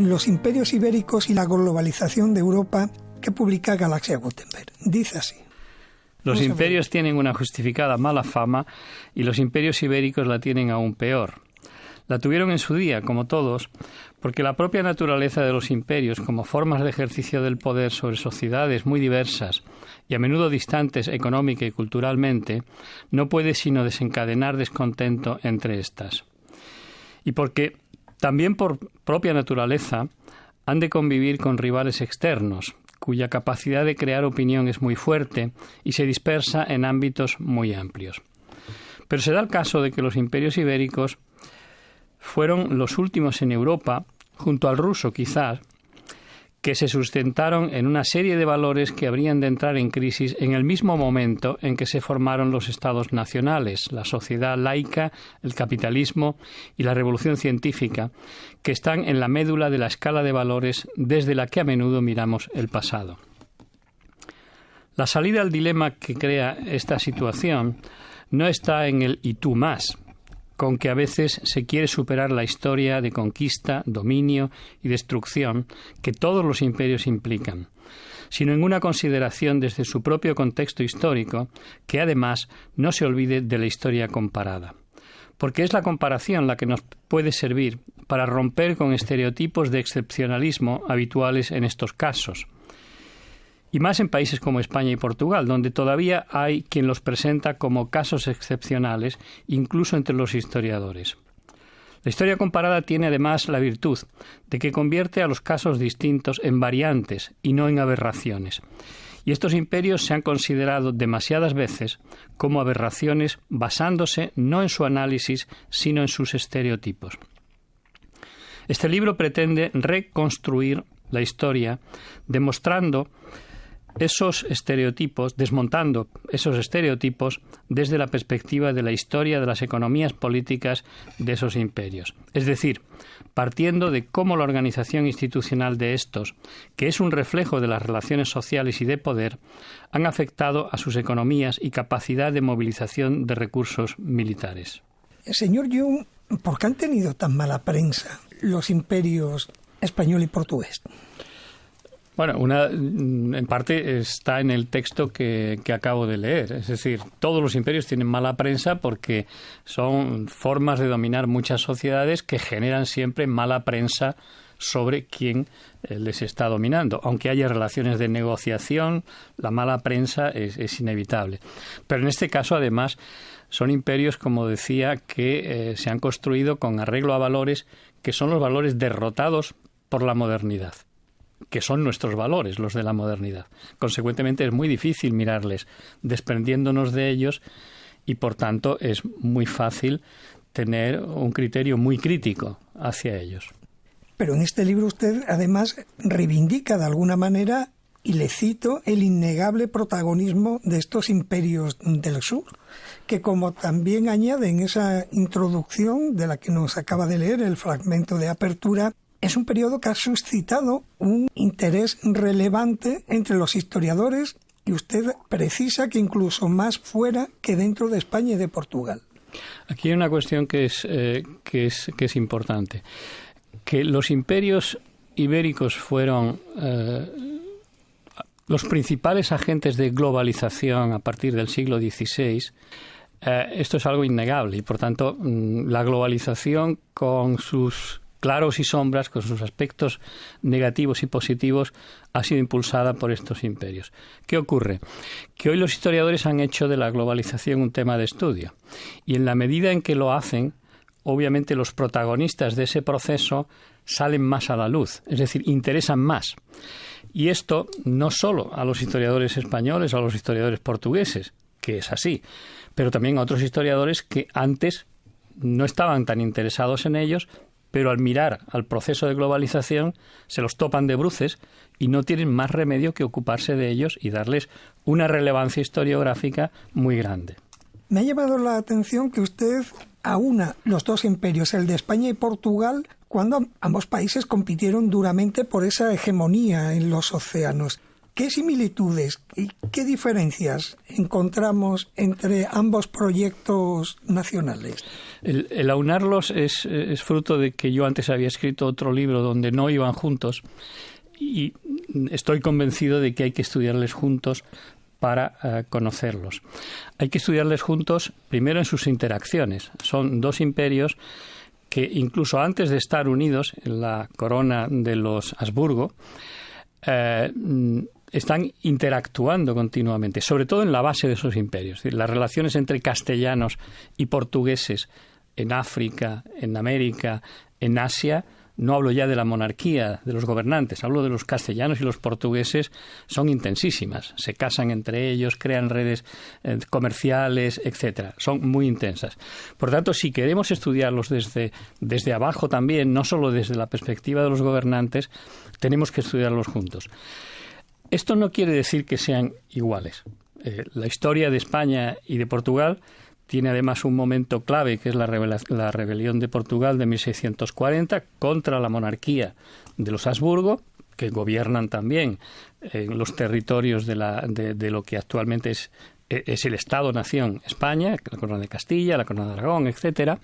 Los imperios ibéricos y la globalización de Europa, que publica Galaxia Gutenberg. Dice así. Los imperios tienen una justificada mala fama y los imperios ibéricos la tienen aún peor. La tuvieron en su día, como todos, porque la propia naturaleza de los imperios, como formas de ejercicio del poder sobre sociedades muy diversas y a menudo distantes económica y culturalmente, no puede sino desencadenar descontento entre estas. Y porque, también por propia naturaleza, han de convivir con rivales externos, cuya capacidad de crear opinión es muy fuerte y se dispersa en ámbitos muy amplios. Pero se da el caso de que los imperios ibéricos fueron los últimos en Europa, junto al ruso quizás, que se sustentaron en una serie de valores que habrían de entrar en crisis en el mismo momento en que se formaron los estados nacionales, la sociedad laica, el capitalismo y la revolución científica, que están en la médula de la escala de valores desde la que a menudo miramos el pasado. La salida al dilema que crea esta situación no está en el «y tú más», con que a veces se quiere superar la historia de conquista, dominio y destrucción que todos los imperios implican, sino en una consideración desde su propio contexto histórico que además no se olvide de la historia comparada. Porque es la comparación la que nos puede servir para romper con estereotipos de excepcionalismo habituales en estos casos. Y más en países como España y Portugal, donde todavía hay quien los presenta como casos excepcionales, incluso entre los historiadores. La historia comparada tiene además la virtud de que convierte a los casos distintos en variantes y no en aberraciones. Y estos imperios se han considerado demasiadas veces como aberraciones basándose no en su análisis, sino en sus estereotipos. Este libro pretende reconstruir la historia, desmontando esos estereotipos desde la perspectiva de la historia de las economías políticas de esos imperios. Es decir, partiendo de cómo la organización institucional de estos, que es un reflejo de las relaciones sociales y de poder, han afectado a sus economías y capacidad de movilización de recursos militares. Señor Jung, ¿por qué han tenido tan mala prensa los imperios español y portugués? Bueno, en parte está en el texto que acabo de leer. Es decir, todos los imperios tienen mala prensa porque son formas de dominar muchas sociedades que generan siempre mala prensa sobre quien les está dominando. Aunque haya relaciones de negociación, la mala prensa es inevitable. Pero en este caso, además, son imperios, como decía, que se han construido con arreglo a valores que son los valores derrotados por la modernidad, que son nuestros valores, los de la modernidad. Consecuentemente, es muy difícil mirarles desprendiéndonos de ellos y, por tanto, es muy fácil tener un criterio muy crítico hacia ellos. Pero en este libro usted, además, reivindica de alguna manera, y le cito, el innegable protagonismo de estos imperios del sur, que como también añade en esa introducción de la que nos acaba de leer, el fragmento de apertura, es un periodo que ha suscitado un interés relevante entre los historiadores y usted precisa que incluso más fuera que dentro de España y de Portugal. Aquí hay una cuestión que es importante. Que los imperios ibéricos fueron los principales agentes de globalización a partir del siglo XVI. Esto es algo innegable y, por tanto, la globalización con sus claros y sombras, con sus aspectos negativos y positivos, ha sido impulsada por estos imperios. ¿Qué ocurre? Que hoy los historiadores han hecho de la globalización un tema de estudio y en la medida en que lo hacen, obviamente los protagonistas de ese proceso salen más a la luz, es decir, interesan más. Y esto no solo a los historiadores españoles o a los historiadores portugueses, que es así, pero también a otros historiadores que antes no estaban tan interesados en ellos, pero al mirar al proceso de globalización se los topan de bruces y no tienen más remedio que ocuparse de ellos y darles una relevancia historiográfica muy grande. Me ha llamado la atención que usted aúna los dos imperios, el de España y Portugal, cuando ambos países compitieron duramente por esa hegemonía en los océanos. ¿Qué similitudes y qué diferencias encontramos entre ambos proyectos nacionales? El aunarlos es fruto de que yo antes había escrito otro libro donde no iban juntos y estoy convencido de que hay que estudiarles juntos para conocerlos. Hay que estudiarles juntos primero en sus interacciones. Son dos imperios que incluso antes de estar unidos en la corona de los Habsburgo, están interactuando continuamente, sobre todo en la base de esos imperios. Es decir, las relaciones entre castellanos y portugueses en África, en América, en Asia, no hablo ya de la monarquía, de los gobernantes, hablo de los castellanos y los portugueses, son intensísimas. Se casan entre ellos, crean redes comerciales, etcétera. Son muy intensas. Por tanto, si queremos estudiarlos desde abajo también, no solo desde la perspectiva de los gobernantes, tenemos que estudiarlos juntos. Esto no quiere decir que sean iguales. La historia de España y de Portugal tiene además un momento clave, que es la rebelión de Portugal de 1640 contra la monarquía de los Habsburgo, que gobiernan también en los territorios de lo que actualmente es el Estado-Nación España, la corona de Castilla, la corona de Aragón, etcétera.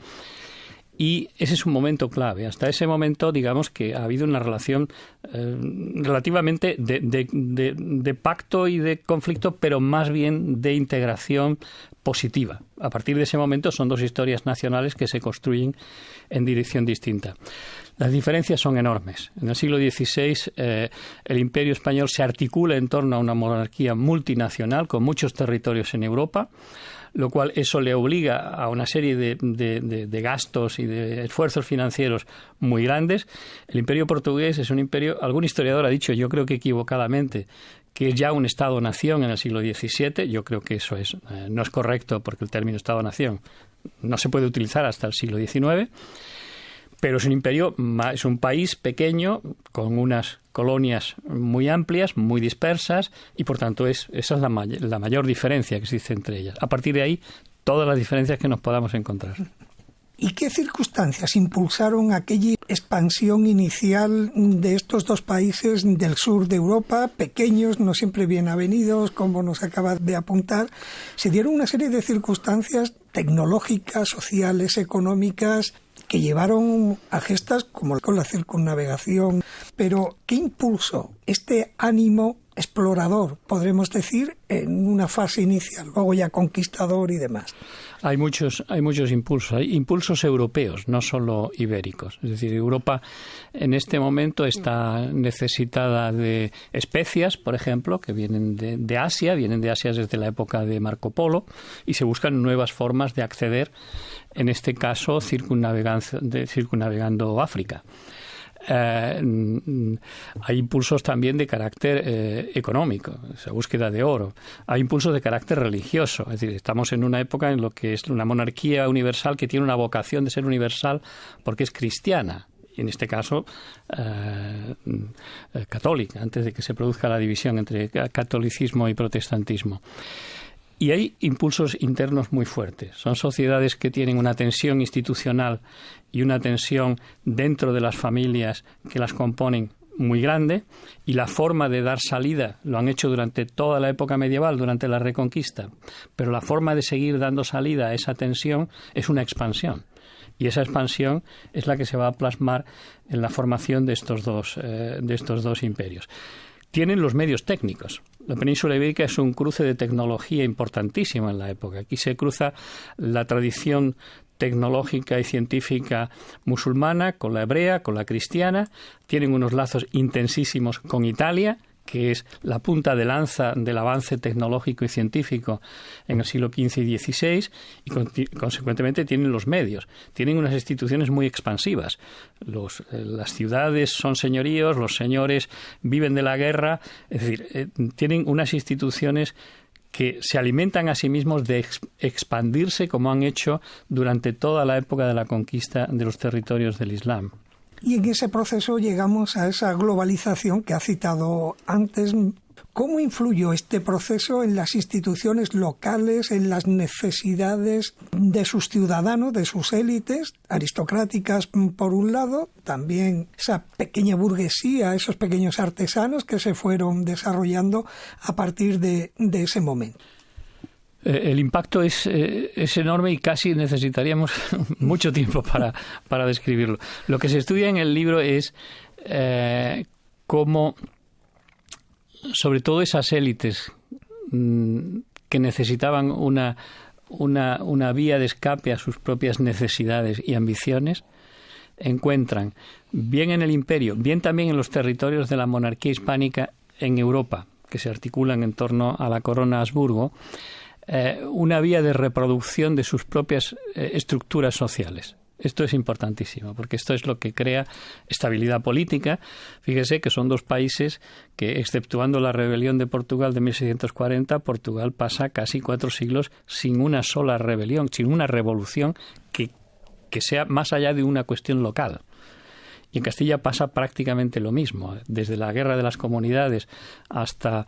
Y ese es un momento clave. Hasta ese momento, digamos que ha habido una relación relativamente de pacto y de conflicto, pero más bien de integración positiva. A partir de ese momento son dos historias nacionales que se construyen en dirección distinta. Las diferencias son enormes. En el siglo XVI el Imperio Español se articula en torno a una monarquía multinacional con muchos territorios en Europa, lo cual eso le obliga a una serie de gastos y de esfuerzos financieros muy grandes. El Imperio portugués es un imperio, algún historiador ha dicho, yo creo que equivocadamente, que es ya un Estado-nación en el siglo XVII. Yo creo que eso no es correcto, porque el término Estado-nación no se puede utilizar hasta el siglo XIX. Pero es un imperio, es un país pequeño con unas colonias muy amplias, muy dispersas, y por tanto esa es la mayor diferencia que existe entre ellas. A partir de ahí, todas las diferencias que nos podamos encontrar. ¿Y qué circunstancias impulsaron aquella expansión inicial de estos dos países del sur de Europa, pequeños, no siempre bien avenidos, como nos acaba de apuntar? Se dieron una serie de circunstancias tecnológicas, sociales, económicas, que llevaron a gestas como con la circunnavegación. Pero, ¿qué impulsó este ánimo explorador, podremos decir, en una fase inicial, luego ya conquistador y demás? Hay muchos impulsos. Hay impulsos europeos, no solo ibéricos. Es decir, Europa en este momento está necesitada de especias, por ejemplo, que vienen de Asia, desde la época de Marco Polo, y se buscan nuevas formas de acceder, en este caso circunnavegando África. Hay impulsos también de carácter económico, esa búsqueda de oro. Hay impulsos de carácter religioso, es decir, estamos en una época en la que es una monarquía universal que tiene una vocación de ser universal porque es cristiana, y en este caso católica, antes de que se produzca la división entre catolicismo y protestantismo. Y hay impulsos internos muy fuertes. Son sociedades que tienen una tensión institucional y una tensión dentro de las familias que las componen muy grande, y la forma de dar salida lo han hecho durante toda la época medieval, durante la Reconquista, pero la forma de seguir dando salida a esa tensión es una expansión. Y esa expansión es la que se va a plasmar en la formación de estos dos imperios. Tienen los medios técnicos. La península ibérica es un cruce de tecnología importantísimo en la época. Aquí se cruza la tradición tecnológica y científica musulmana con la hebrea, con la cristiana. Tienen unos lazos intensísimos con Italia, que es la punta de lanza del avance tecnológico y científico en el siglo XV y XVI, y consecuentemente tienen los medios. Tienen unas instituciones muy expansivas. Las ciudades son señoríos, los señores viven de la guerra, es decir, tienen unas instituciones que se alimentan a sí mismos de expandirse como han hecho durante toda la época de la conquista de los territorios del Islam. Y en ese proceso llegamos a esa globalización que ha citado antes ¿Cómo influyó este proceso en las instituciones locales, en las necesidades de sus ciudadanos, de sus élites aristocráticas por un lado, también esa pequeña burguesía, esos pequeños artesanos que se fueron desarrollando a partir de ese momento? El impacto es enorme y casi necesitaríamos mucho tiempo para describirlo. Lo que se estudia en el libro es cómo, sobre todo esas élites que necesitaban una vía de escape a sus propias necesidades y ambiciones, encuentran, bien en el imperio, bien también en los territorios de la monarquía hispánica en Europa, que se articulan en torno a la corona Habsburgo, una vía de reproducción de sus propias estructuras sociales. Esto es importantísimo, porque esto es lo que crea estabilidad política. Fíjese que son dos países que, exceptuando la rebelión de Portugal de 1640, Portugal pasa casi 4 siglos sin una sola rebelión, sin una revolución que sea más allá de una cuestión local. Y en Castilla pasa prácticamente lo mismo. Desde la Guerra de las Comunidades hasta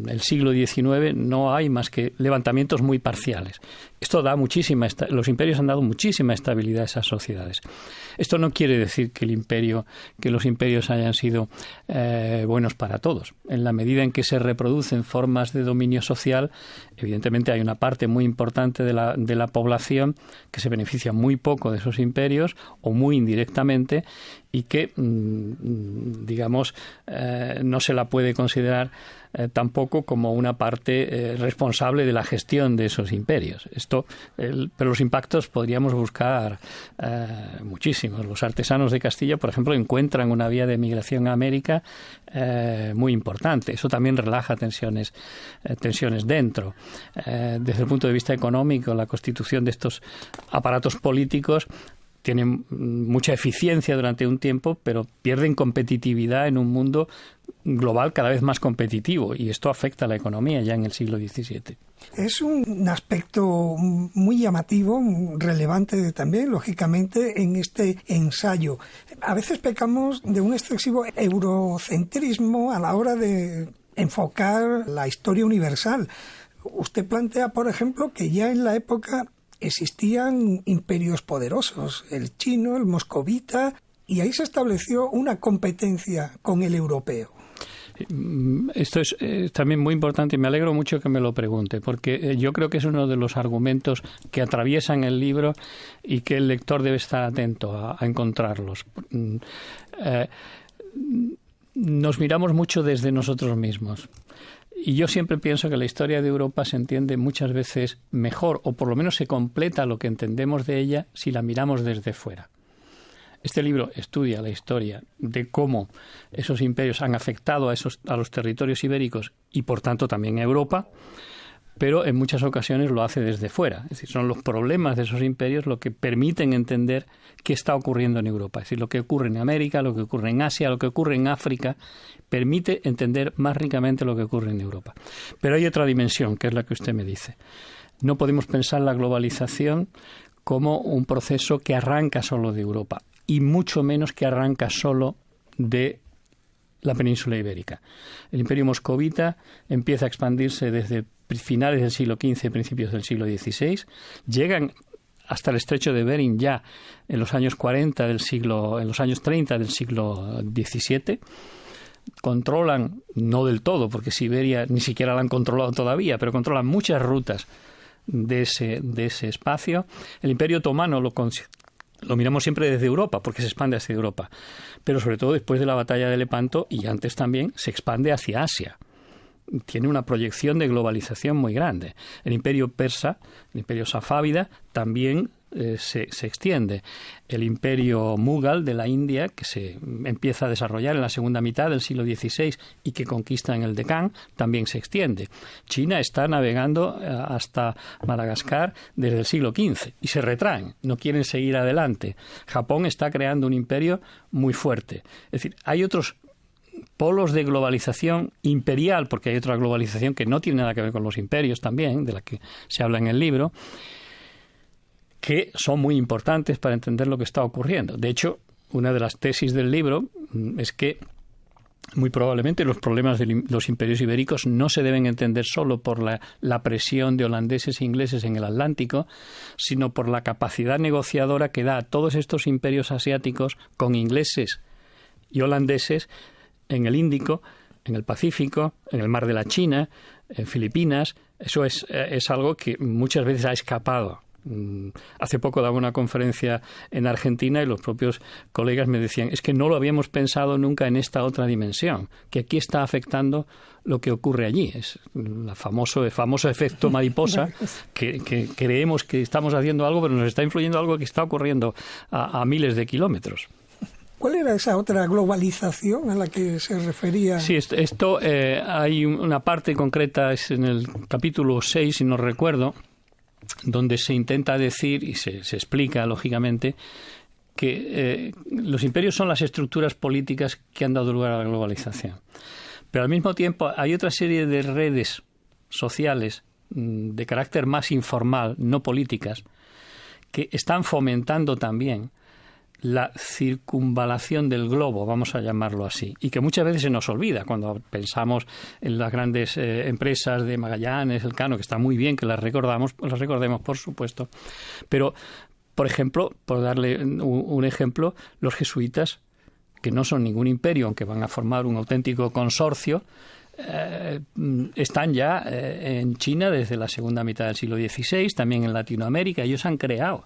el siglo XIX no hay más que levantamientos muy parciales. Esto da los imperios han dado muchísima estabilidad a esas sociedades. Esto no quiere decir que los imperios hayan sido buenos para todos. En la medida en que se reproducen formas de dominio social, evidentemente hay una parte muy importante de la población que se beneficia muy poco de esos imperios o muy indirectamente, y que, digamos, no se la puede considerar tampoco como una parte responsable de la gestión de esos imperios. Pero los impactos podríamos buscar muchísimos. Los artesanos de Castilla, por ejemplo, encuentran una vía de migración a América muy importante. Eso también relaja tensiones dentro. Desde el punto de vista económico, la constitución de estos aparatos políticos tienen mucha eficiencia durante un tiempo, pero pierden competitividad en un mundo global cada vez más competitivo, y esto afecta a la economía ya en el siglo XVII. Es un aspecto muy llamativo, relevante también, lógicamente, en este ensayo. A veces pecamos de un excesivo eurocentrismo a la hora de enfocar la historia universal. Usted plantea, por ejemplo, que ya en la época existían imperios poderosos, el chino, el moscovita, y ahí se estableció una competencia con el europeo. Esto es también muy importante y me alegro mucho que me lo pregunte, porque yo creo que es uno de los argumentos que atraviesan el libro y que el lector debe estar atento a encontrarlos. Nos miramos mucho desde nosotros mismos. Y yo siempre pienso que la historia de Europa se entiende muchas veces mejor, o por lo menos se completa lo que entendemos de ella si la miramos desde fuera. Este libro estudia la historia de cómo esos imperios han afectado a los territorios ibéricos y, por tanto, también a Europa, pero en muchas ocasiones lo hace desde fuera. Es decir, son los problemas de esos imperios lo que permiten entender qué está ocurriendo en Europa. Es decir, lo que ocurre en América, lo que ocurre en Asia, lo que ocurre en África, permite entender más ricamente lo que ocurre en Europa. Pero hay otra dimensión, que es la que usted me dice. No podemos pensar la globalización como un proceso que arranca solo de Europa, y mucho menos que arranca solo de la península ibérica. El imperio moscovita empieza a expandirse desde finales del siglo XV y principios del siglo XVI. Llegan hasta el estrecho de Bering ya en los años 30 del siglo XVII. Controlan, no del todo, porque Siberia ni siquiera la han controlado todavía, pero controlan muchas rutas de ese espacio. El Imperio Otomano lo miramos siempre desde Europa, porque se expande hacia Europa, pero sobre todo después de la batalla de Lepanto y antes también se expande hacia Asia. Tiene una proyección de globalización muy grande. El imperio persa, el imperio safávida, también se extiende. El imperio mughal de la India, que se empieza a desarrollar en la segunda mitad del siglo XVI y que conquista en el Deccan, también se extiende. China está navegando hasta Madagascar desde el siglo XV y se retraen, no quieren seguir adelante. Japón está creando un imperio muy fuerte. Es decir, hay otros polos de globalización imperial, porque hay otra globalización que no tiene nada que ver con los imperios también, de la que se habla en el libro, que son muy importantes para entender lo que está ocurriendo. De hecho, una de las tesis del libro es que muy probablemente los problemas de los imperios ibéricos no se deben entender solo por la presión de holandeses e ingleses en el Atlántico, sino por la capacidad negociadora que da a todos estos imperios asiáticos con ingleses y holandeses en el Índico, en el Pacífico, en el Mar de la China, en Filipinas. Eso es algo que muchas veces ha escapado. Hace poco daba una conferencia en Argentina y los propios colegas me decían, es que no lo habíamos pensado nunca en esta otra dimensión, que aquí está afectando lo que ocurre allí. Es el famoso efecto mariposa, que creemos que estamos haciendo algo, pero nos está influyendo algo que está ocurriendo a miles de kilómetros. ¿Cuál era esa otra globalización a la que se refería? Sí, esto hay una parte concreta, es en el capítulo 6, si no recuerdo, donde se intenta decir, y se explica, lógicamente, que los imperios son las estructuras políticas que han dado lugar a la globalización. Pero al mismo tiempo hay otra serie de redes sociales de carácter más informal, no políticas, que están fomentando también la circunvalación del globo, vamos a llamarlo así, y que muchas veces se nos olvida cuando pensamos en las grandes empresas de Magallanes, Elcano, que está muy bien que las recordemos, por supuesto, pero, por ejemplo, por darle un ejemplo, los jesuitas, que no son ningún imperio, aunque van a formar un auténtico consorcio, están ya en China desde la segunda mitad del siglo XVI, también en Latinoamérica. Ellos han creado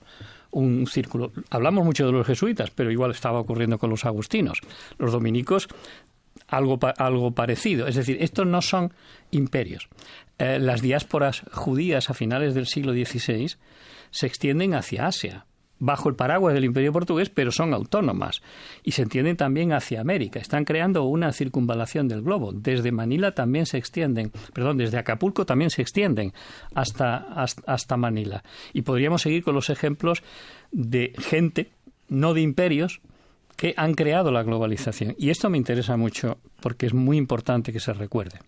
un círculo. Hablamos mucho de los jesuitas, pero igual estaba ocurriendo con los agustinos. Los dominicos, algo parecido. Es decir, estos no son imperios. Las diásporas judías a finales del siglo XVI se extienden hacia Asia, bajo el paraguas del Imperio Portugués, pero son autónomas y se extienden también hacia América. Están creando una circunvalación del globo. Desde Manila también se extienden, desde Acapulco también se extienden hasta Manila. Y podríamos seguir con los ejemplos de gente, no de imperios, que han creado la globalización. Y esto me interesa mucho porque es muy importante que se recuerde.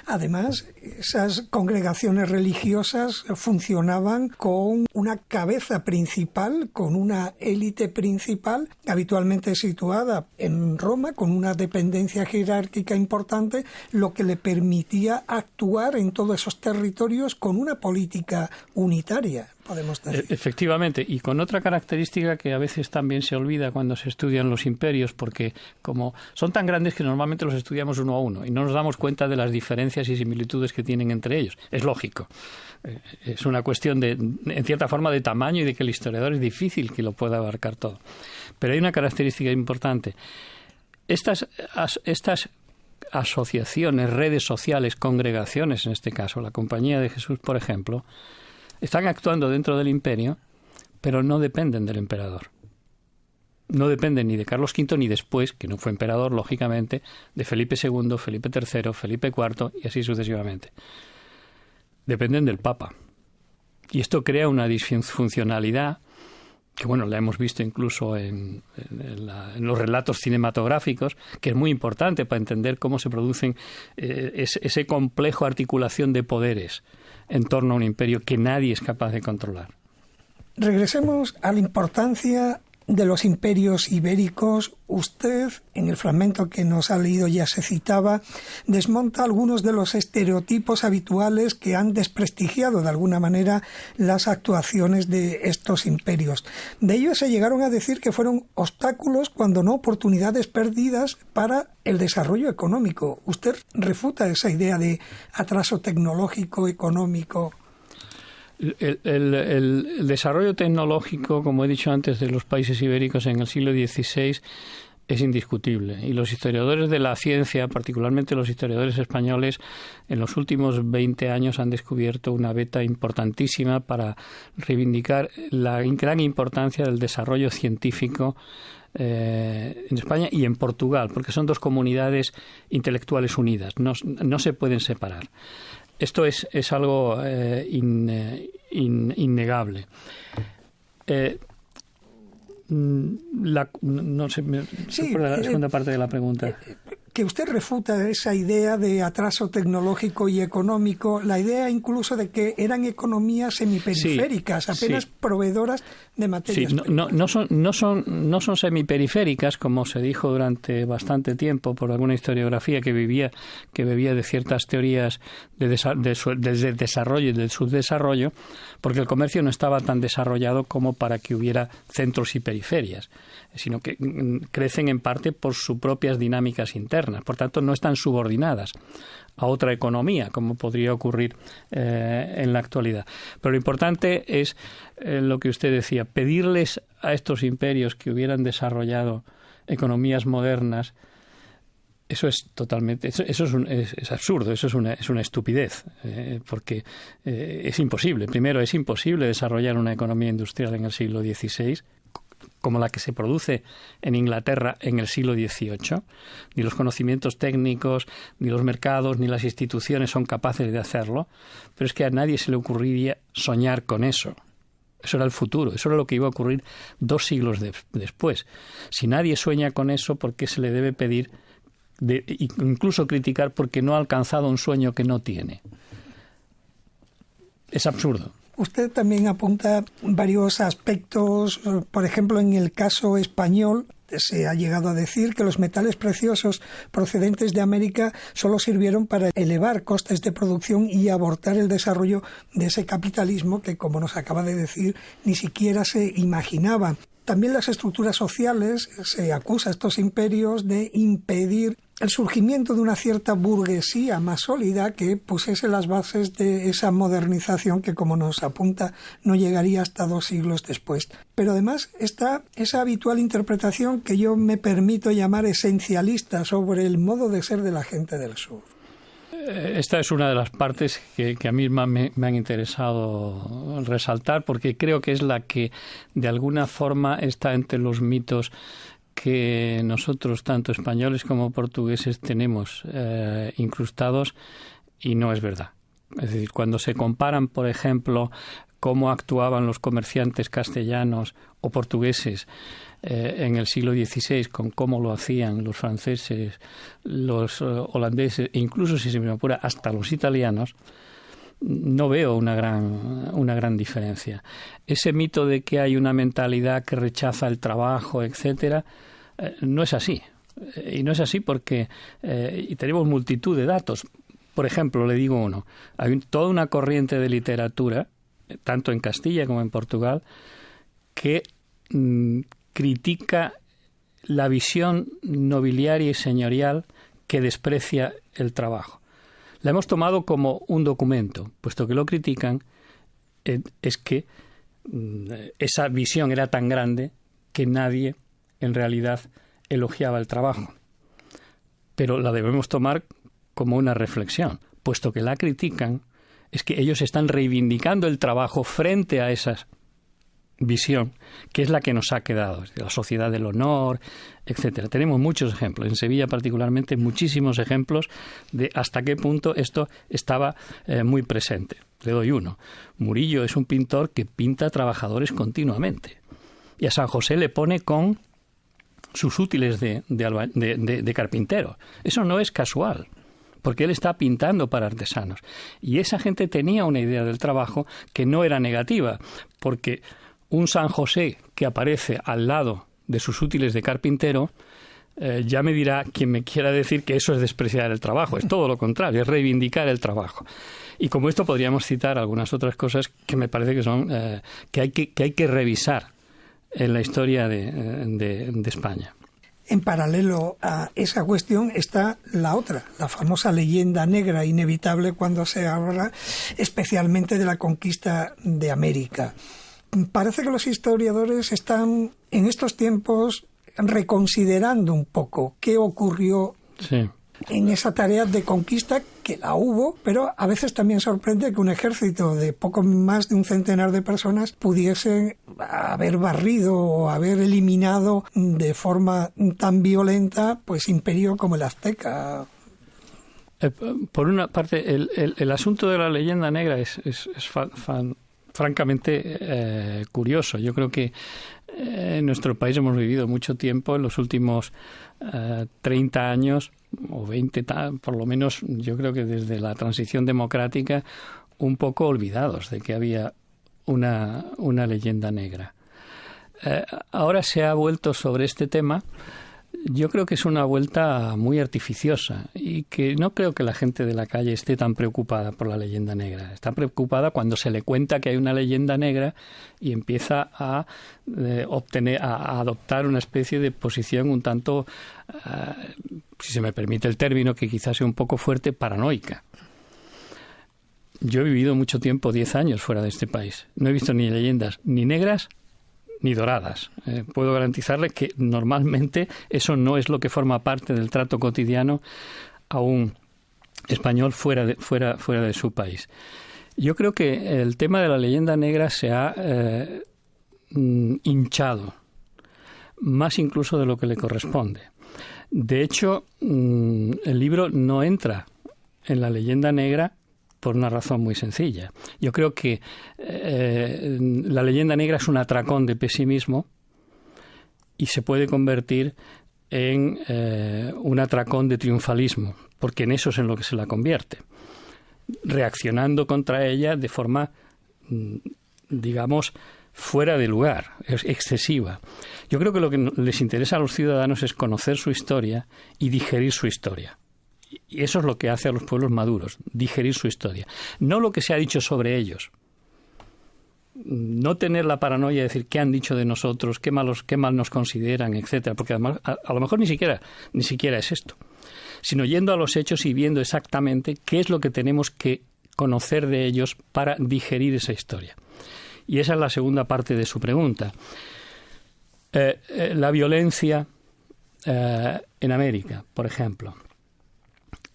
Además, esas congregaciones religiosas funcionaban con una cabeza principal, con una élite principal, habitualmente situada en Roma, con una dependencia jerárquica importante, lo que le permitía actuar en todos esos territorios con una política unitaria, podemos decir. Efectivamente, y con otra característica que a veces también se olvida cuando se estudian los imperios, porque como son tan grandes que normalmente los estudiamos uno a uno y no nos damos cuenta de las diferencias y similitudes que tienen entre ellos. Es lógico. Es una cuestión en cierta forma, de tamaño y de que el historiador es difícil que lo pueda abarcar todo. Pero hay una característica importante. Estas asociaciones, redes sociales, congregaciones, en este caso, la Compañía de Jesús, por ejemplo, están actuando dentro del imperio, pero no dependen del emperador. No dependen ni de Carlos V ni después, que no fue emperador, lógicamente, de Felipe II, Felipe III, Felipe IV y así sucesivamente. Dependen del Papa. Y esto crea una disfuncionalidad que, la hemos visto incluso en los relatos cinematográficos, que es muy importante para entender cómo se producen ese complejo articulación de poderes en torno a un imperio que nadie es capaz de controlar. Regresemos a la importancia de los imperios ibéricos. Usted, en el fragmento que nos ha leído, ya se citaba, desmonta algunos de los estereotipos habituales que han desprestigiado de alguna manera las actuaciones de estos imperios. De ellos se llegaron a decir que fueron obstáculos, cuando no oportunidades perdidas para el desarrollo económico. ¿Usted refuta esa idea de atraso tecnológico, económico? El desarrollo tecnológico, como he dicho antes, de los países ibéricos en el siglo XVI es indiscutible. Y los historiadores de la ciencia, particularmente los historiadores españoles, en los últimos 20 años han descubierto una veta importantísima para reivindicar la gran importancia del desarrollo científico en España y en Portugal, porque son dos comunidades intelectuales unidas, no se pueden separar. Esto es algo innegable. No sé, la segunda parte de la pregunta. que usted refuta esa idea de atraso tecnológico y económico, la idea incluso de que eran economías semiperiféricas, apenas proveedoras de materias primas. No son semiperiféricas, como se dijo durante bastante tiempo por alguna historiografía que bebía de ciertas teorías del desarrollo y del subdesarrollo, porque el comercio no estaba tan desarrollado como para que hubiera centros y periferias, sino que crecen en parte por sus propias dinámicas internas. Por tanto, no están subordinadas a otra economía, como podría ocurrir en la actualidad. Pero lo importante es lo que usted decía, pedirles a estos imperios que hubieran desarrollado economías modernas. Eso es totalmente, es absurdo, eso es una estupidez, porque es imposible. Primero, es imposible desarrollar una economía industrial en el siglo XVI como la que se produce en Inglaterra en el siglo XVIII. Ni los conocimientos técnicos, ni los mercados, ni las instituciones son capaces de hacerlo, pero es que a nadie se le ocurriría soñar con eso. Eso era el futuro, eso era lo que iba a ocurrir 2 siglos después. Si nadie sueña con eso, ¿por qué se le debe pedir, incluso criticar porque no ha alcanzado un sueño que no tiene? Es absurdo. Usted también apunta varios aspectos, por ejemplo, en el caso español se ha llegado a decir que los metales preciosos procedentes de América solo sirvieron para elevar costes de producción y abortar el desarrollo de ese capitalismo que, como nos acaba de decir, ni siquiera se imaginaba. También las estructuras sociales, se acusa a estos imperios de impedir el surgimiento de una cierta burguesía más sólida que pusiese las bases de esa modernización que, como nos apunta, no llegaría hasta 2 siglos después. Pero además está esa habitual interpretación que yo me permito llamar esencialista sobre el modo de ser de la gente del sur. Esta es una de las partes que a mí me han interesado resaltar, porque creo que es la que de alguna forma está entre los mitos que nosotros, tanto españoles como portugueses, tenemos incrustados, y no es verdad. Es decir, cuando se comparan, por ejemplo, cómo actuaban los comerciantes castellanos o portugueses en el siglo XVI con cómo lo hacían los franceses, los holandeses e incluso, si se me apura, hasta los italianos, no veo una gran diferencia. Ese mito de que hay una mentalidad que rechaza el trabajo, etcétera, no es así. Y no es así porque y tenemos multitud de datos. Por ejemplo, le digo uno, hay toda una corriente de literatura, tanto en Castilla como en Portugal, que critica la visión nobiliaria y señorial que desprecia el trabajo. La hemos tomado como un documento, puesto que lo critican, es que esa visión era tan grande que nadie en realidad elogiaba el trabajo. Pero la debemos tomar como una reflexión, puesto que la critican, es que ellos están reivindicando el trabajo frente a esa visión, que es la que nos ha quedado, la sociedad del honor, etcétera. Tenemos muchos ejemplos, en Sevilla particularmente, muchísimos ejemplos de hasta qué punto esto estaba muy presente. Le doy uno. Murillo es un pintor que pinta trabajadores continuamente, y a San José le pone con sus útiles de carpintero. Eso no es casual, porque él está pintando para artesanos. Y esa gente tenía una idea del trabajo que no era negativa, porque un San José que aparece al lado de sus útiles de carpintero, ya me dirá quien me quiera decir que eso es despreciar el trabajo. Es todo lo contrario, es reivindicar el trabajo. Y como esto podríamos citar algunas otras cosas que me parece que son que hay que revisar en la historia de España. En paralelo a esa cuestión está la otra, la famosa leyenda negra inevitable cuando se habla especialmente de la conquista de América. Parece que los historiadores están en estos tiempos reconsiderando un poco qué ocurrió en esa tarea de conquista, que la hubo, pero a veces también sorprende que un ejército de poco más de un centenar de personas pudiese haber barrido o haber eliminado de forma tan violenta pues imperio como el azteca. Por una parte, el asunto de la leyenda negra es francamente curioso. Yo creo que En nuestro país hemos vivido mucho tiempo, en los últimos 30 años, o 20, por lo menos yo creo que desde la transición democrática, un poco olvidados de que había una leyenda negra. Ahora se ha vuelto sobre este tema. Yo creo que es una vuelta muy artificiosa y que no creo que la gente de la calle esté tan preocupada por la leyenda negra. Está preocupada cuando se le cuenta que hay una leyenda negra y empieza a adoptar una especie de posición un tanto, si se me permite el término, que quizás sea un poco fuerte, paranoica. Yo he vivido mucho tiempo, 10 años fuera de este país. No he visto ni leyendas ni negras ni doradas. Puedo garantizarle que normalmente eso no es lo que forma parte del trato cotidiano a un español fuera de su país. Yo creo que el tema de la leyenda negra se ha hinchado, más incluso de lo que le corresponde. De hecho, el libro no entra en la leyenda negra por una razón muy sencilla. Yo creo que la leyenda negra es un atracón de pesimismo y se puede convertir en un atracón de triunfalismo, porque en eso es en lo que se la convierte, reaccionando contra ella de forma, digamos, fuera de lugar, excesiva. Yo creo que lo que les interesa a los ciudadanos es conocer su historia y digerir su historia. Y eso es lo que hace a los pueblos maduros, digerir su historia. No lo que se ha dicho sobre ellos. No tener la paranoia de decir qué han dicho de nosotros, qué mal nos consideran, etcétera, porque además a lo mejor ni siquiera es esto. Sino yendo a los hechos y viendo exactamente qué es lo que tenemos que conocer de ellos para digerir esa historia. Y esa es la segunda parte de su pregunta. La violencia en América, por ejemplo.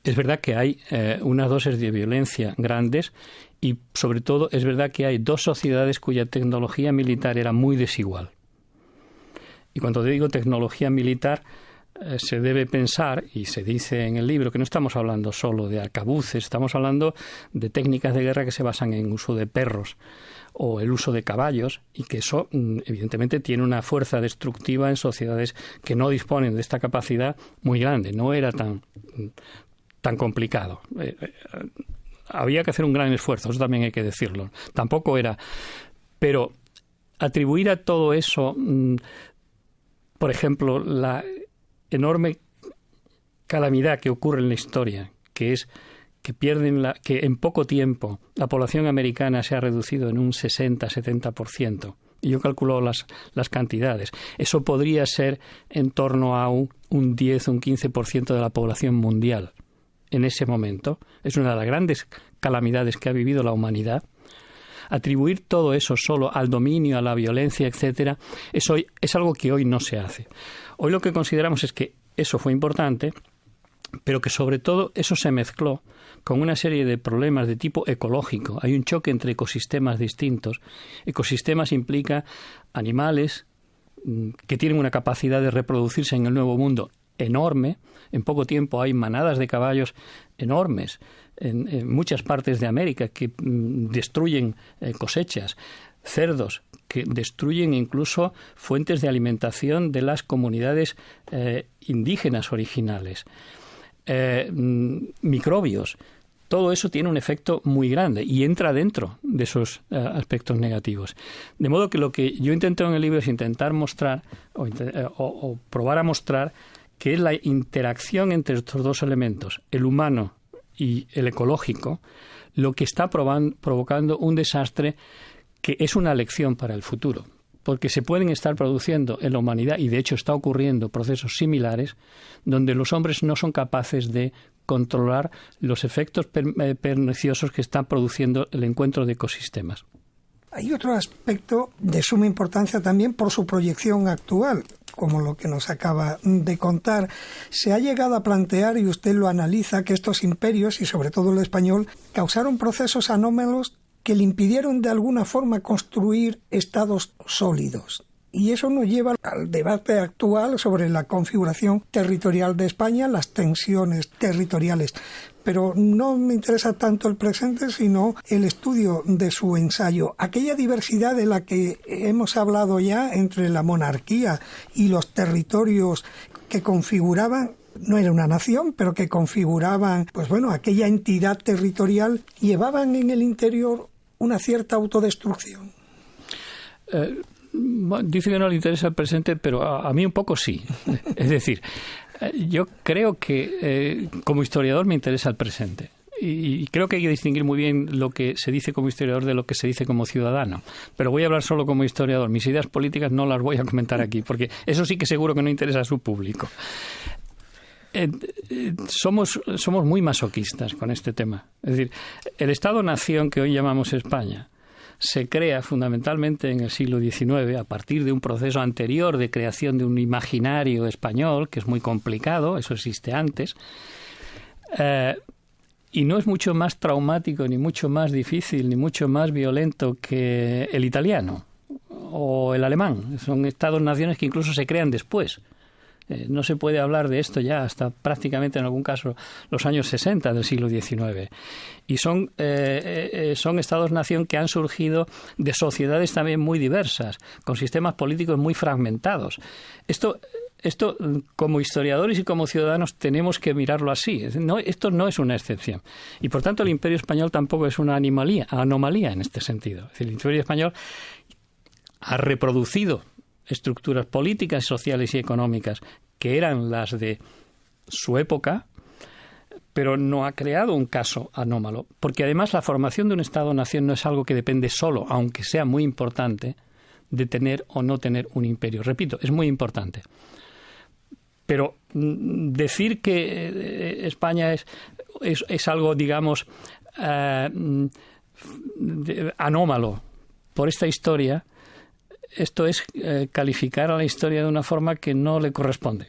Es verdad que hay unas dosis de violencia grandes y, sobre todo, es verdad que hay dos sociedades cuya tecnología militar era muy desigual. Y cuando digo tecnología militar, se debe pensar, y se dice en el libro, que no estamos hablando solo de arcabuces, estamos hablando de técnicas de guerra que se basan en uso de perros o el uso de caballos, y que eso, evidentemente, tiene una fuerza destructiva en sociedades que no disponen de esta capacidad muy grande. No era tan complicado. Había que hacer un gran esfuerzo, eso también hay que decirlo. Tampoco era... Pero atribuir a todo eso, por ejemplo, la enorme calamidad que ocurre en la historia, que es que que en poco tiempo la población americana se ha reducido en un 60-70%. Y yo calculo las cantidades. Eso podría ser en torno a un 10 o un 15% de la población mundial. En ese momento, es una de las grandes calamidades que ha vivido la humanidad. Atribuir todo eso solo al dominio, a la violencia, etcétera, eso es algo que hoy no se hace. Hoy lo que consideramos es que eso fue importante, pero que sobre todo eso se mezcló con una serie de problemas de tipo ecológico. Hay un choque entre ecosistemas distintos. Ecosistemas implica animales que tienen una capacidad de reproducirse en el Nuevo Mundo enorme. En poco tiempo hay manadas de caballos enormes en muchas partes de América que destruyen cosechas, cerdos que destruyen incluso fuentes de alimentación de las comunidades indígenas originales, microbios. Todo eso tiene un efecto muy grande y entra dentro de esos aspectos negativos. De modo que lo que yo intento en el libro es intentar mostrar o probar a mostrar que es la interacción entre estos dos elementos, el humano y el ecológico, lo que está provocando un desastre que es una lección para el futuro, porque se pueden estar produciendo en la humanidad, y de hecho está ocurriendo procesos similares, donde los hombres no son capaces de controlar los efectos perniciosos que está produciendo el encuentro de ecosistemas. Hay otro aspecto de suma importancia también por su proyección actual, como lo que nos acaba de contar. Se ha llegado a plantear, y usted lo analiza, que estos imperios, y sobre todo el español, causaron procesos anómalos que le impidieron de alguna forma construir estados sólidos. Y eso nos lleva al debate actual sobre la configuración territorial de España, las tensiones territoriales. Pero no me interesa tanto el presente, sino el estudio de su ensayo. Aquella diversidad de la que hemos hablado ya entre la monarquía y los territorios que configuraban, no era una nación, pero que configuraban, pues bueno, aquella entidad territorial, llevaban en el interior una cierta autodestrucción. Dice que no le interesa el presente, pero a mí un poco sí. Es decir, yo creo que como historiador me interesa el presente. Y creo que hay que distinguir muy bien lo que se dice como historiador de lo que se dice como ciudadano. Pero voy a hablar solo como historiador. Mis ideas políticas no las voy a comentar aquí, porque eso sí que seguro que no interesa a su público. Somos muy masoquistas con este tema. Es decir, el Estado-nación que hoy llamamos España se crea fundamentalmente en el siglo XIX a partir de un proceso anterior de creación de un imaginario español, que es muy complicado, eso existe antes, y no es mucho más traumático, ni mucho más difícil, ni mucho más violento que el italiano o el alemán. Son estados-naciones que incluso se crean después. No se puede hablar de esto ya hasta prácticamente, en algún caso, los años 60 del siglo XIX. Y son estados-nación que han surgido de sociedades también muy diversas, con sistemas políticos muy fragmentados. Esto como historiadores y como ciudadanos tenemos que mirarlo así. Esto no es una excepción. Y por tanto el Imperio Español tampoco es una anomalía en este sentido. Es decir, el Imperio Español ha reproducido estructuras políticas, sociales y económicas que eran las de su época, pero no ha creado un caso anómalo. Porque además la formación de un Estado-nación no es algo que depende solo, aunque sea muy importante, de tener o no tener un imperio. Repito, es muy importante. Pero decir que España es algo, digamos, anómalo por esta historia, esto es calificar a la historia de una forma que no le corresponde.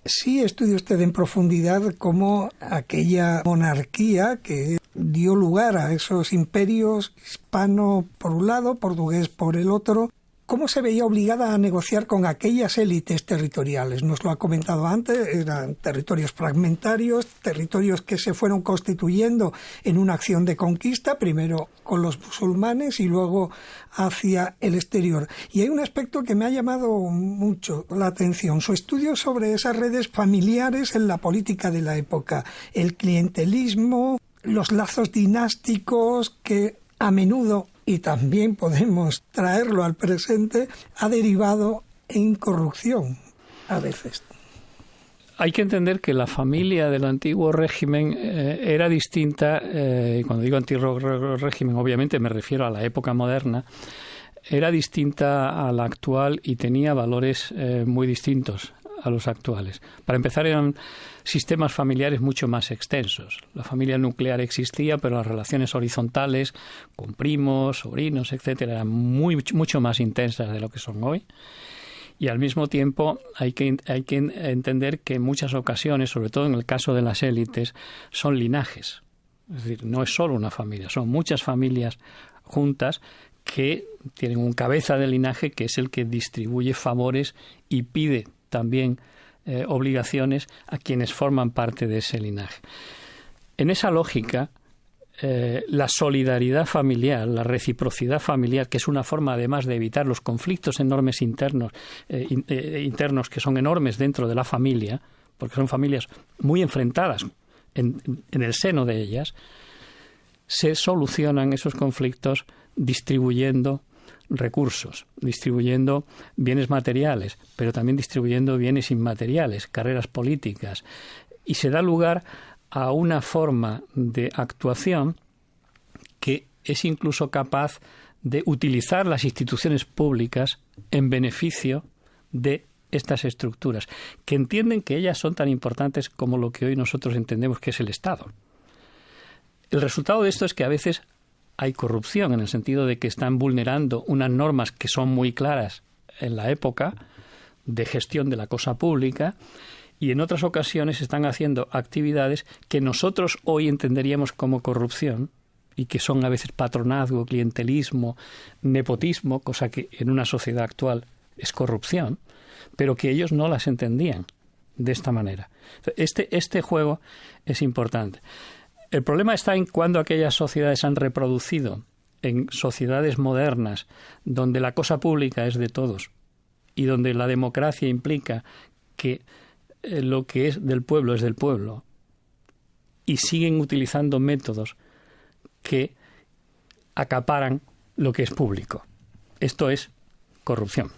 Sí estudia usted en profundidad cómo aquella monarquía que dio lugar a esos imperios, hispano por un lado, portugués por el otro, cómo se veía obligada a negociar con aquellas élites territoriales. Nos lo ha comentado antes, eran territorios fragmentarios, territorios que se fueron constituyendo en una acción de conquista, primero con los musulmanes y luego hacia el exterior. Y hay un aspecto que me ha llamado mucho la atención, su estudio sobre esas redes familiares en la política de la época, el clientelismo, los lazos dinásticos que a menudo, y también podemos traerlo al presente, ha derivado en corrupción a veces. Hay que entender que la familia del antiguo régimen era distinta, cuando digo antiguo régimen obviamente me refiero a la época moderna, era distinta a la actual y tenía valores muy distintos a los actuales. Para empezar, eran sistemas familiares mucho más extensos. La familia nuclear existía, pero las relaciones horizontales con primos, sobrinos, etcétera, eran mucho más intensas de lo que son hoy. Y al mismo tiempo hay que entender que en muchas ocasiones, sobre todo en el caso de las élites, son linajes. Es decir, no es solo una familia, son muchas familias juntas que tienen un cabeza de linaje que es el que distribuye favores y pide también obligaciones a quienes forman parte de ese linaje. En esa lógica, la solidaridad familiar, la reciprocidad familiar, que es una forma además de evitar los conflictos enormes internos que son enormes dentro de la familia, porque son familias muy enfrentadas en el seno de ellas, se solucionan esos conflictos distribuyendo recursos, distribuyendo bienes materiales, pero también distribuyendo bienes inmateriales, carreras políticas, y se da lugar a una forma de actuación que es incluso capaz de utilizar las instituciones públicas en beneficio de estas estructuras, que entienden que ellas son tan importantes como lo que hoy nosotros entendemos que es el Estado. El resultado de esto es que a veces hay corrupción, en el sentido de que están vulnerando unas normas que son muy claras en la época de gestión de la cosa pública, y en otras ocasiones están haciendo actividades que nosotros hoy entenderíamos como corrupción y que son a veces patronazgo, clientelismo, nepotismo, cosa que en una sociedad actual es corrupción, pero que ellos no las entendían de esta manera. Este juego es importante. El problema está en cuando aquellas sociedades han reproducido en sociedades modernas donde la cosa pública es de todos y donde la democracia implica que lo que es del pueblo es del pueblo, y siguen utilizando métodos que acaparan lo que es público. Esto es corrupción.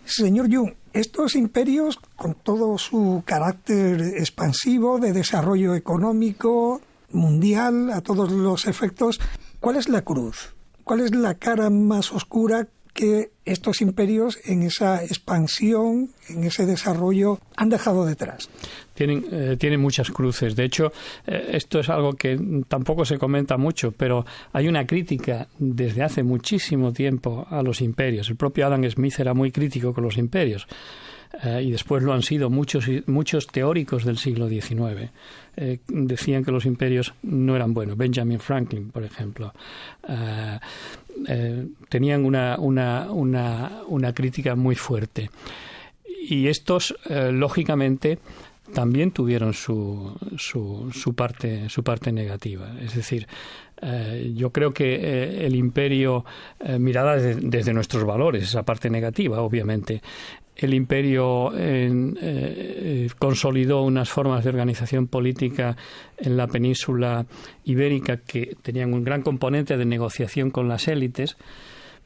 Señor Jung, estos imperios, con todo su carácter expansivo de desarrollo económico mundial a todos los efectos, ¿cuál es la cruz? ¿Cuál es la cara más oscura que estos imperios en esa expansión, en ese desarrollo, han dejado detrás? Tienen muchas cruces. De hecho, esto es algo que tampoco se comenta mucho, pero hay una crítica desde hace muchísimo tiempo a los imperios. El propio Adam Smith era muy crítico con los imperios. Y después lo han sido muchos teóricos del siglo XIX. Decían que los imperios no eran buenos. Benjamin Franklin, por ejemplo. Tenían una crítica muy fuerte. Y estos, lógicamente, también tuvieron su parte negativa. Es decir, yo creo que el imperio, mirada desde nuestros valores, esa parte negativa, obviamente, el imperio consolidó unas formas de organización política en la península ibérica que tenían un gran componente de negociación con las élites,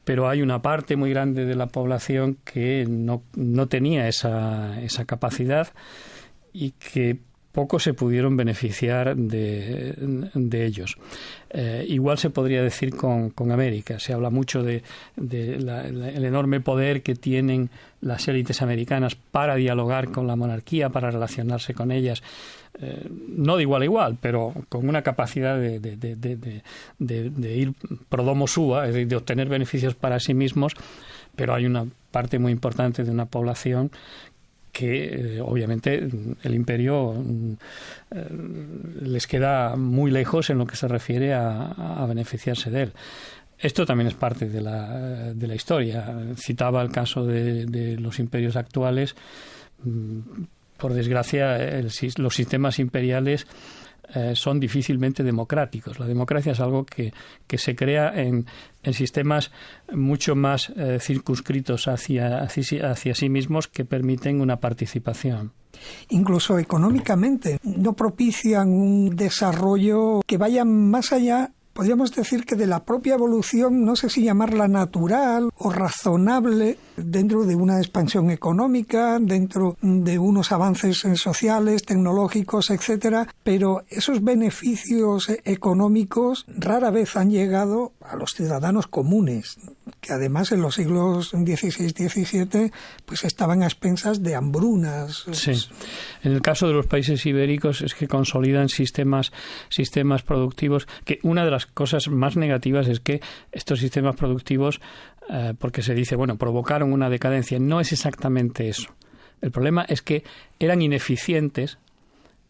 pero hay una parte muy grande de la población que no tenía esa capacidad y que poco se pudieron beneficiar de ellos. Igual se podría decir con América. Se habla mucho del enorme poder que tienen las élites americanas para dialogar con la monarquía, para relacionarse con ellas, no de igual a igual, pero con una capacidad de ir pro domo sua, es decir, de obtener beneficios para sí mismos, pero hay una parte muy importante de una población que obviamente el imperio les queda muy lejos en lo que se refiere a beneficiarse de él. Esto también es parte de la historia. Citaba el caso de los imperios actuales. Por desgracia, los sistemas imperiales son difícilmente democráticos. La democracia es algo que se crea en sistemas mucho más circunscritos hacia sí mismos, que permiten una participación. Incluso económicamente, no propician un desarrollo que vaya más allá. Podríamos decir que de la propia evolución, no sé si llamarla natural o razonable, dentro de una expansión económica, dentro de unos avances sociales, tecnológicos, etcétera, pero esos beneficios económicos rara vez han llegado a los ciudadanos comunes, que además en los siglos XVI y XVII pues estaban a expensas de hambrunas. Sí. En el caso de los países ibéricos es que consolidan sistemas productivos, que una de las cosas más negativas es que estos sistemas productivos, porque se dice, bueno, provocaron una decadencia. No es exactamente eso. El problema es que eran ineficientes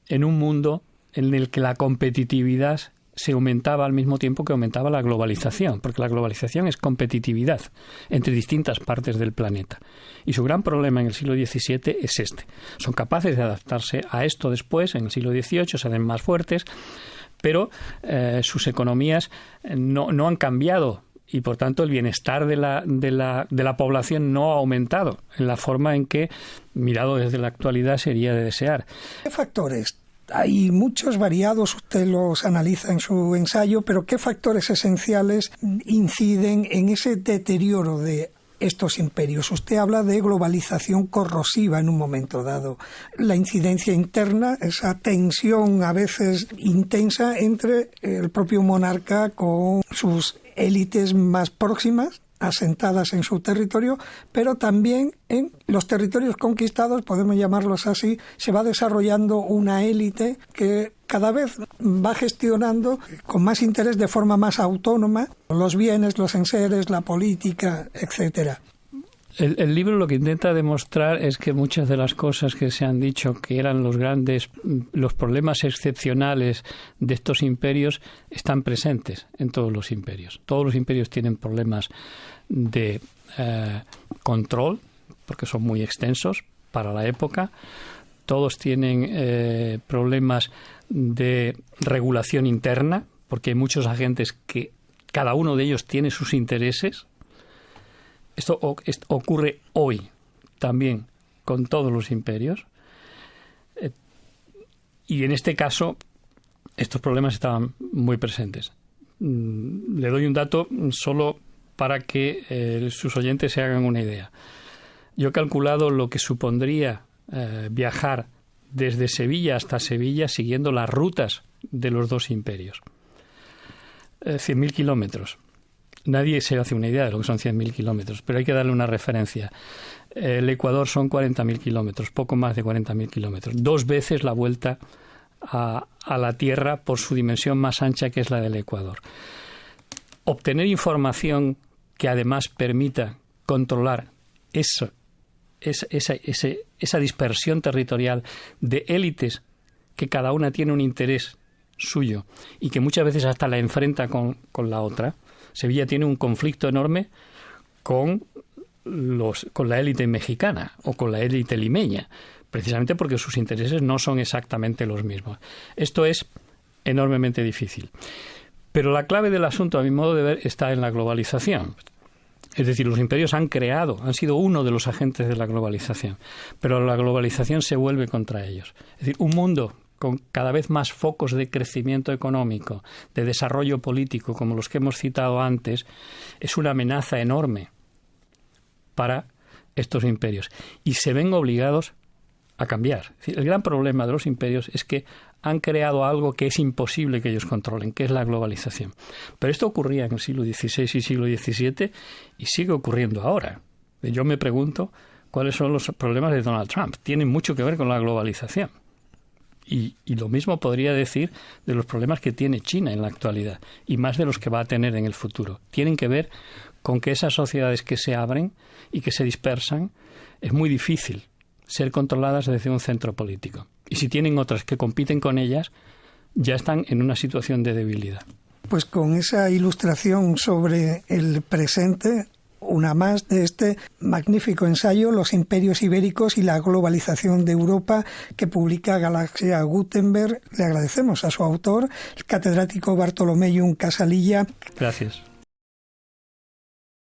en un mundo en el que la competitividad se aumentaba al mismo tiempo que aumentaba la globalización, porque la globalización es competitividad entre distintas partes del planeta. Y su gran problema en el siglo XVII es este. Son capaces de adaptarse a esto después, en el siglo XVIII, se hacen más fuertes, pero sus economías no han cambiado y, por tanto, el bienestar de la población no ha aumentado en la forma en que, mirado desde la actualidad, sería de desear. ¿Qué factores? Hay muchos variados, usted los analiza en su ensayo, pero ¿qué factores esenciales inciden en ese deterioro de estos imperios? Usted habla de globalización corrosiva en un momento dado. La incidencia interna, esa tensión a veces intensa entre el propio monarca con sus élites más próximas, asentadas en su territorio, pero también en los territorios conquistados, podemos llamarlos así, se va desarrollando una élite que cada vez va gestionando con más interés, de forma más autónoma, los bienes, los enseres, la política, etcétera. El libro lo que intenta demostrar es que muchas de las cosas que se han dicho que eran los problemas excepcionales de estos imperios están presentes en todos los imperios. Todos los imperios tienen problemas de control, porque son muy extensos para la época. Todos tienen problemas de regulación interna, porque hay muchos agentes que cada uno de ellos tiene sus intereses. Esto ocurre hoy también con todos los imperios. Y en este caso, estos problemas estaban muy presentes. Le doy un dato solo para que sus oyentes se hagan una idea. Yo he calculado lo que supondría viajar desde Sevilla hasta Sevilla siguiendo las rutas de los dos imperios. 100.000 kilómetros. Nadie se hace una idea de lo que son 100.000 kilómetros, pero hay que darle una referencia. El Ecuador son 40.000 kilómetros, poco más de 40.000 kilómetros. 2 veces la vuelta a la Tierra por su dimensión más ancha, que es la del Ecuador. Obtener información que además permita controlar esa dispersión territorial de élites que cada una tiene un interés suyo y que muchas veces hasta la enfrenta con la otra. Sevilla tiene un conflicto enorme con la élite mexicana o con la élite limeña, precisamente porque sus intereses no son exactamente los mismos. Esto es enormemente difícil. Pero la clave del asunto, a mi modo de ver, está en la globalización. Es decir, los imperios han sido uno de los agentes de la globalización, pero la globalización se vuelve contra ellos. Es decir, un mundo con cada vez más focos de crecimiento económico, de desarrollo político, como los que hemos citado antes, es una amenaza enorme para estos imperios. Y se ven obligados a cambiar. Es decir, el gran problema de los imperios es que han creado algo que es imposible que ellos controlen, que es la globalización. Pero esto ocurría en el siglo XVI y siglo XVII y sigue ocurriendo ahora. Yo me pregunto cuáles son los problemas de Donald Trump. Tienen mucho que ver con la globalización. Y lo mismo podría decir de los problemas que tiene China en la actualidad y más de los que va a tener en el futuro. Tienen que ver con que esas sociedades que se abren y que se dispersan es muy difícil ser controladas desde un centro político. Y si tienen otras que compiten con ellas, ya están en una situación de debilidad. Pues con esa ilustración sobre el presente, una más de este magnífico ensayo, Los imperios ibéricos y la globalización de Europa, que publica Galaxia Gutenberg. Le agradecemos a su autor, el catedrático Bartolomé Casalilla. Gracias.